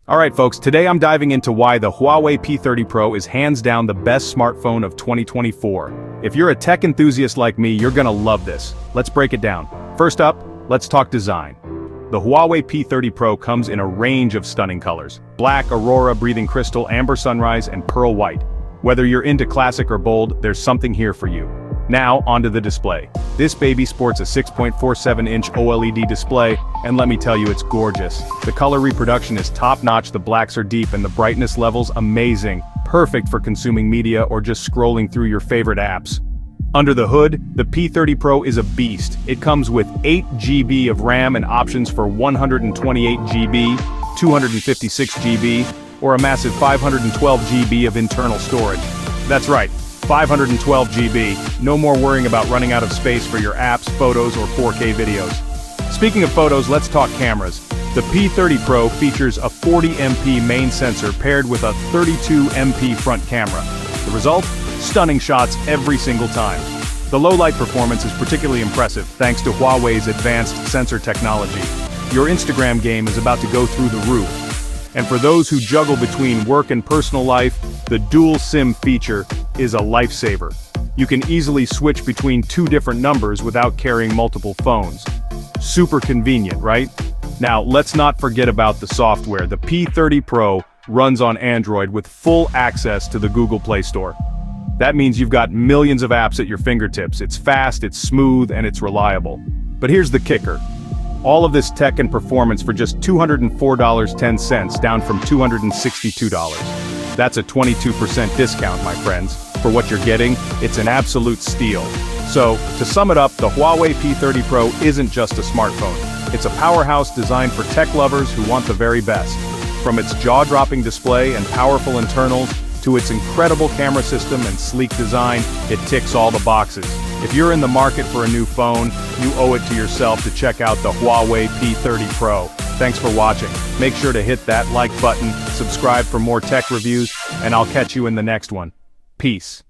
Alright folks, today I'm diving into why the Huawei P30 Pro is hands down the best smartphone of 2024. If you're a tech enthusiast like me, you're gonna love this. Let's break it down. First up, let's talk design. The Huawei P30 Pro comes in a range of stunning colors. Black, Aurora, Breathing Crystal, Amber Sunrise, and Pearl White. Whether you're into classic or bold, there's something here for you. Now, onto the display. This baby sports a 6.47-inch OLED display, and let me tell you, it's gorgeous. The color reproduction is top-notch, the blacks are deep, and the brightness levels amazing. Perfect for consuming media or just scrolling through your favorite apps. Under the hood, the P30 Pro is a beast. It comes with 8 GB of RAM and options for 128 GB, 256 GB, or a massive 512 GB of internal storage. That's right, 512 GB, no more worrying about running out of space for your apps, photos, or 4K videos. Speaking of photos, let's talk cameras. The P30 Pro features a 40MP main sensor paired with a 32MP front camera. The result? Stunning shots every single time. The low-light performance is particularly impressive thanks to Huawei's advanced sensor technology. Your Instagram game is about to go through the roof. And for those who juggle between work and personal life, the dual SIM feature is a lifesaver. You can easily switch between 2 different numbers without carrying multiple phones. Super convenient, right? Now, let's not forget about the software. The P30 Pro runs on Android with full access to the Google Play Store. That means you've got millions of apps at your fingertips. It's fast, it's smooth, and it's reliable. But here's the kicker. All of this tech and performance for just $204.10, down from $262. That's a 22% discount, my friends. For what you're getting, it's an absolute steal. So, to sum it up, the Huawei P30 Pro isn't just a smartphone. It's a powerhouse designed for tech lovers who want the very best. From its jaw-dropping display and powerful internals, to its incredible camera system and sleek design, it ticks all the boxes. If you're in the market for a new phone, you owe it to yourself to check out the Huawei P30 Pro. Thanks for watching. Make sure to hit that like button, subscribe for more tech reviews, and I'll catch you in the next one. Peace.